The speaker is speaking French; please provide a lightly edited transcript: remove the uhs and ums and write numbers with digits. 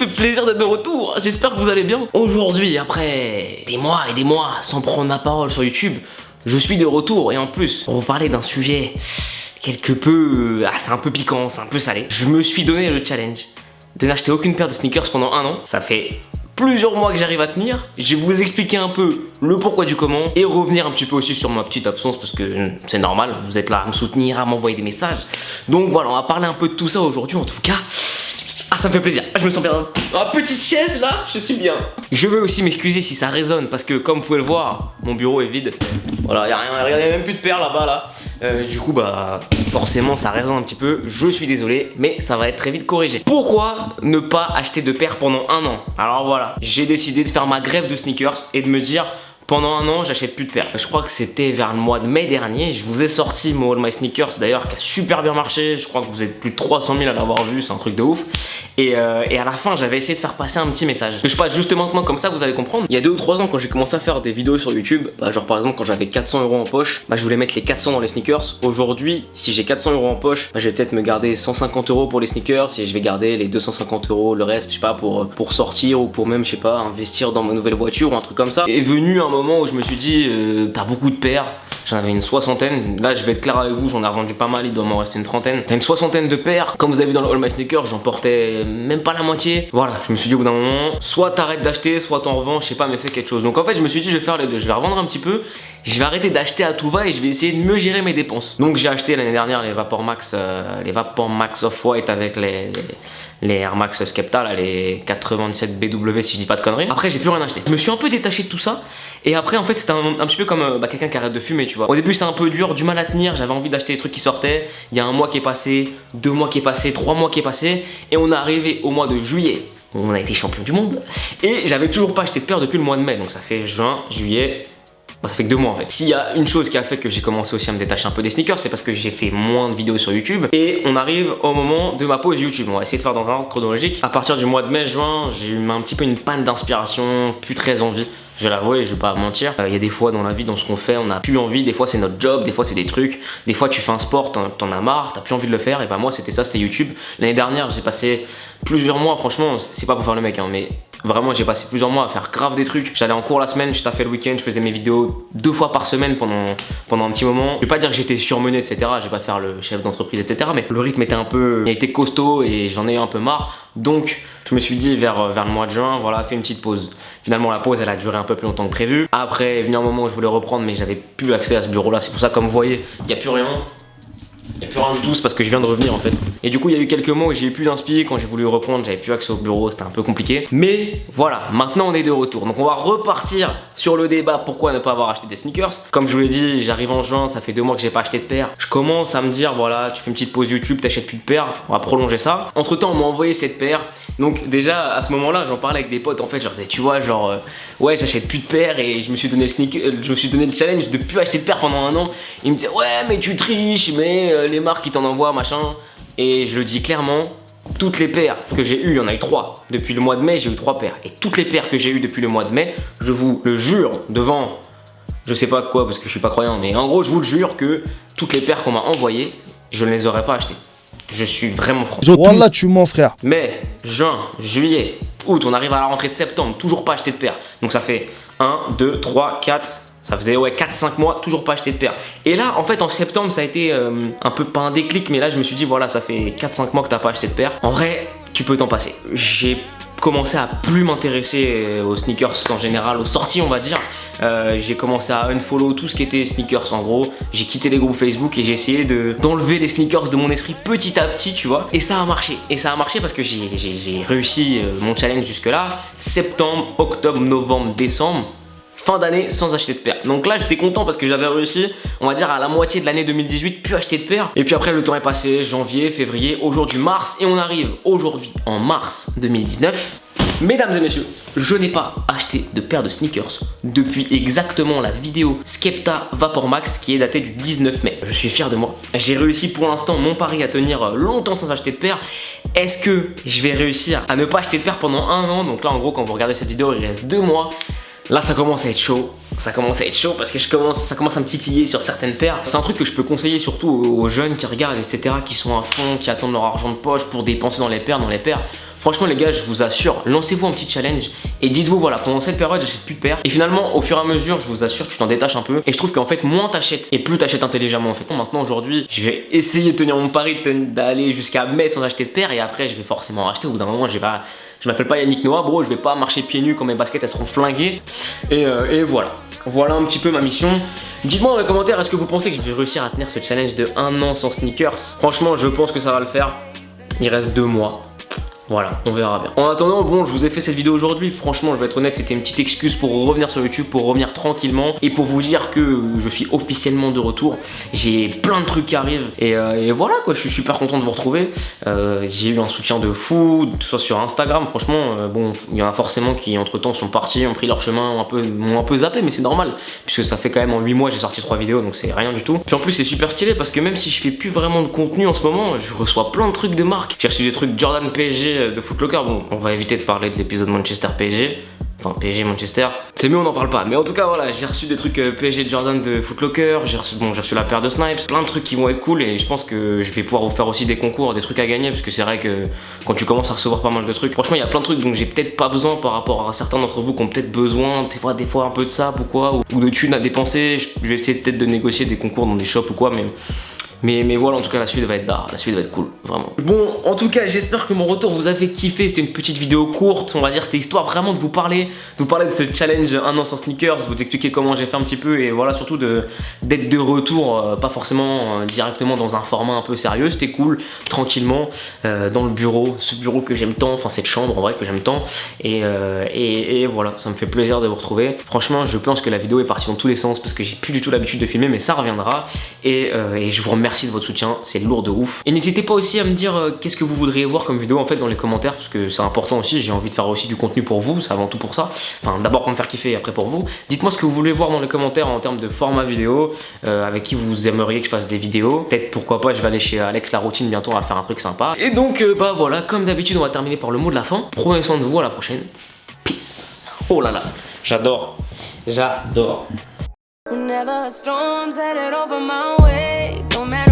fait plaisir d'être de retour, j'espère que vous allez bien. Aujourd'hui, après des mois et des mois sans prendre la parole sur YouTube, je suis de retour et en plus, on va vous parler d'un sujet quelque peu... c'est un peu piquant, c'est un peu salé. Je me suis donné le challenge de n'acheter aucune paire de sneakers pendant 1 an. Ça fait plusieurs mois que j'arrive à tenir. Je vais vous expliquer un peu le pourquoi du comment et revenir un petit peu aussi sur ma petite absence parce que c'est normal, vous êtes là à me soutenir, à m'envoyer des messages. Donc voilà, on va parler un peu de tout ça aujourd'hui en tout cas. Ça me fait plaisir, je me sens bien. Petite chaise là, je suis bien. Je veux aussi m'excuser si ça résonne parce que comme vous pouvez le voir, mon bureau est vide. Voilà, y a même plus de paires là-bas là. Du coup bah forcément ça résonne un petit peu. Je suis désolé, mais ça va être très vite corrigé. Pourquoi ne pas acheter de paires pendant 1 an? Alors voilà, j'ai décidé de faire ma grève de sneakers et de me dire pendant 1 an, j'achète plus de paires. Je crois que c'était vers le mois de mai dernier. Je vous ai sorti mon All My Sneakers d'ailleurs qui a super bien marché. Je crois que vous êtes plus de 300 000 à l'avoir vu, c'est un truc de ouf. Et à la fin, j'avais essayé de faire passer un petit message que je passe juste maintenant comme ça, vous allez comprendre. Il y a 2 ou 3 ans, quand j'ai commencé à faire des vidéos sur YouTube, genre par exemple quand j'avais 400 € en poche, je voulais mettre les 400 dans les sneakers. Aujourd'hui, si j'ai 400 € en poche, je vais peut-être me garder 150 € pour les sneakers et je vais garder les 250 €, le reste, je sais pas, pour sortir ou pour même, je sais pas, investir dans ma nouvelle voiture ou un truc comme ça. Est venu un moment où je me suis dit, t'as beaucoup de paires. J'en avais une 60aine, là je vais être clair avec vous, j'en ai revendu pas mal, il doit m'en rester une 30aine. T'as une 60aine de paires, comme vous avez vu dans le All My Sneakers, j'en portais même pas la moitié. Voilà, je me suis dit au bout d'un moment, soit t'arrêtes d'acheter, soit t'en revends, je sais pas, mais fais quelque chose. Donc en fait je me suis dit je vais faire les deux, je vais revendre un petit peu, je vais arrêter d'acheter à tout va et je vais essayer de mieux gérer mes dépenses. Donc j'ai acheté l'année dernière les Vapor Max Off-White avec les Air Max Skepta, là, les 97 BW si je dis pas de conneries. Après j'ai plus rien acheté. Je me suis un peu détaché de tout ça. Et après en fait c'était un petit peu comme quelqu'un qui arrête de fumer, tu vois. Au début c'est un peu dur, du mal à tenir, j'avais envie d'acheter des trucs qui sortaient. Il y a 1 mois qui est passé, 2 mois qui est passé, 3 mois qui est passé. Et on est arrivé au mois de juillet. On a été champion du monde. Et j'avais toujours pas acheté de paire depuis le mois de mai. Donc ça fait juin, juillet. Ça fait que 2 mois en fait. S'il y a une chose qui a fait que j'ai commencé aussi à me détacher un peu des sneakers, c'est parce que j'ai fait moins de vidéos sur YouTube. Et on arrive au moment de ma pause YouTube. On va essayer de faire dans un ordre chronologique. À partir du mois de mai, juin, j'ai eu un petit peu une panne d'inspiration, plus très envie. Je vais l'avouer, je vais pas mentir. Il y a des fois dans la vie, dans ce qu'on fait, on a plus envie. Des fois c'est notre job, des fois c'est des trucs. Des fois tu fais un sport, t'en as marre, t'as plus envie de le faire. Et bah moi c'était ça, c'était YouTube. L'année dernière j'ai passé plusieurs mois, franchement, c'est pas pour faire le mec, hein, mais vraiment j'ai passé plusieurs mois à faire grave des trucs. J'allais en cours la semaine, je taffais le week-end, je faisais mes vidéos 2 fois par semaine pendant un petit moment. Je vais pas dire que j'étais surmené, etc. Je vais pas faire le chef d'entreprise, etc. Mais le rythme était il a été costaud et j'en ai eu un peu marre. Donc je me suis dit vers le mois de juin, voilà, fais une petite pause. Finalement la pause elle a duré un peu plus longtemps que prévu. Après est venu un moment où je voulais reprendre mais j'avais plus accès à ce bureau là. C'est pour ça, comme vous voyez, il n'y a plus rien. Il n'y a plus rien du tout, c'est parce que je viens de revenir en fait. Et du coup il y a eu quelques mois où j'ai eu plus d'inspi, quand j'ai voulu reprendre j'avais plus accès au bureau, c'était un peu compliqué. Mais voilà, maintenant on est de retour. Donc on va repartir sur le débat pourquoi ne pas avoir acheté des sneakers. Comme je vous l'ai dit, j'arrive en juin, ça fait 2 mois que j'ai pas acheté de paires. Je commence à me dire voilà, tu fais une petite pause YouTube, t'achètes plus de paires, on va prolonger ça. Entre temps on m'a envoyé cette paire. Donc déjà à ce moment là j'en parlais avec des potes en fait, je leur disais tu vois genre ouais j'achète plus de paires et je me suis donné le challenge de plus acheter de paires pendant 1 an. Ils me disaient ouais mais tu triches, mais les marques qui t'en envoient machin. Et je le dis clairement, toutes les paires que j'ai eues, il y en a eu 3. Depuis le mois de mai, j'ai eu 3 paires. Et toutes les paires que j'ai eues depuis le mois de mai, je vous le jure devant, je sais pas quoi parce que je suis pas croyant, mais en gros je vous le jure que toutes les paires qu'on m'a envoyées, je ne les aurais pas achetées. Je suis vraiment franc. Wallah tu mens frère. Mai, juin, juillet, août, on arrive à la rentrée de septembre, toujours pas acheté de paires. Donc ça fait 1, 2, 3, 4... Ça faisait ouais 4-5 mois, toujours pas acheté de paire. Et là en fait en septembre ça a été un peu pas un déclic, mais là je me suis dit voilà ça fait 4-5 mois que t'as pas acheté de paire. En vrai tu peux t'en passer. J'ai commencé à plus m'intéresser aux sneakers en général, aux sorties on va dire. J'ai commencé à unfollow tout ce qui était sneakers en gros. J'ai quitté les groupes Facebook et j'ai essayé d'enlever les sneakers de mon esprit petit à petit tu vois. Et ça a marché. Et ça a marché parce que j'ai réussi mon challenge jusque là. Septembre, octobre, novembre, décembre. Fin d'année sans acheter de paire. Donc là j'étais content parce que j'avais réussi, on va dire à la moitié de l'année 2018, plus acheter de paire. Et puis après le temps est passé, janvier, février, aujourd'hui mars, et on arrive aujourd'hui en mars 2019. Mesdames et messieurs, je n'ai pas acheté de paire de sneakers depuis exactement la vidéo Skepta Vapor Max qui est datée du 19 mai. Je suis fier de moi. J'ai réussi pour l'instant mon pari à tenir longtemps sans acheter de paire. Est-ce que je vais réussir à ne pas acheter de paire pendant 1 an? Donc là en gros quand vous regardez cette vidéo il reste 2 mois. Là ça commence à être chaud, parce que ça commence à me titiller sur certaines paires. C'est un truc que je peux conseiller surtout aux jeunes qui regardent etc, qui sont à fond, qui attendent leur argent de poche pour dépenser dans les paires. Franchement les gars, je vous assure, lancez-vous un petit challenge et dites-vous voilà, pendant cette période j'achète plus de paires et finalement au fur et à mesure je vous assure que tu t'en détaches un peu et je trouve qu'en fait moins t'achètes et plus t'achètes intelligemment en fait. Maintenant aujourd'hui je vais essayer de tenir mon pari d'aller jusqu'à mai sans acheter de paires et après je vais forcément racheter. Au bout d'un moment je m'appelle pas Yannick Noah bro, je vais pas marcher pieds nus quand mes baskets elles seront flinguées et voilà un petit peu ma mission. Dites-moi dans les commentaires, est-ce que vous pensez que je vais réussir à tenir ce challenge de 1 an sans sneakers? Franchement je pense que ça va le faire. Il reste 2 mois. Voilà, on verra bien. En attendant, bon, je vous ai fait cette vidéo aujourd'hui. Franchement, je vais être honnête, c'était une petite excuse pour revenir sur YouTube, pour revenir tranquillement et pour vous dire que je suis officiellement de retour. J'ai plein de trucs qui arrivent et voilà quoi, je suis super content de vous retrouver. J'ai eu un soutien de fou, que ce soit sur Instagram. Franchement, bon, il y en a forcément qui entre temps sont partis, ont pris leur chemin, m'ont un peu zappé, mais c'est normal puisque ça fait quand même en 8 mois j'ai sorti 3 vidéos donc c'est rien du tout. Puis en plus, c'est super stylé parce que même si je fais plus vraiment de contenu en ce moment, je reçois plein de trucs de marque. J'ai reçu des trucs Jordan PSG de Foot Locker. Bon, on va éviter de parler de l'épisode Manchester PSG. Enfin, PSG Manchester. C'est mieux, on n'en parle pas. Mais en tout cas, voilà, j'ai reçu des trucs PSG Jordan de Foot Locker. J'ai reçu la paire de Snipes. Plein de trucs qui vont être cool. Et je pense que je vais pouvoir vous faire aussi des concours, des trucs à gagner. Parce que c'est vrai que quand tu commences à recevoir pas mal de trucs, franchement, il y a plein de trucs dont j'ai peut-être pas besoin par rapport à certains d'entre vous qui ont peut-être besoin. Des fois un peu de ça ou quoi. Ou de thunes à dépenser. Je vais essayer peut-être de négocier des concours dans des shops ou quoi. Mais voilà, en tout cas la suite va être d'art, la suite va être cool, vraiment. Bon, en tout cas, j'espère que mon retour vous a fait kiffer. C'était une petite vidéo courte, on va dire, c'était histoire vraiment de vous parler de ce challenge 1 an sans sneakers, vous expliquer comment j'ai fait un petit peu et voilà, surtout d'être de retour, pas forcément directement dans un format un peu sérieux. C'était cool, tranquillement, dans le bureau, ce bureau que j'aime tant, enfin cette chambre en vrai que j'aime tant. Et voilà, ça me fait plaisir de vous retrouver. Franchement, je pense que la vidéo est partie dans tous les sens parce que j'ai plus du tout l'habitude de filmer, mais ça reviendra. Et je vous remercie de votre soutien, c'est lourd de ouf. Et n'hésitez pas aussi à me dire qu'est-ce que vous voudriez voir comme vidéo en fait dans les commentaires parce que c'est important aussi, j'ai envie de faire aussi du contenu pour vous, c'est avant tout pour ça. Enfin d'abord pour me faire kiffer et après pour vous. Dites-moi ce que vous voulez voir dans les commentaires en termes de format vidéo, avec qui vous aimeriez que je fasse des vidéos. Peut-être pourquoi pas je vais aller chez Alex La Routine bientôt, on va faire un truc sympa. Et donc bah voilà, comme d'habitude on va terminer par le mot de la fin. Prenez soin de vous, à la prochaine. Peace. Oh là là, j'adore. Whenever a storm's headed over my way, no matter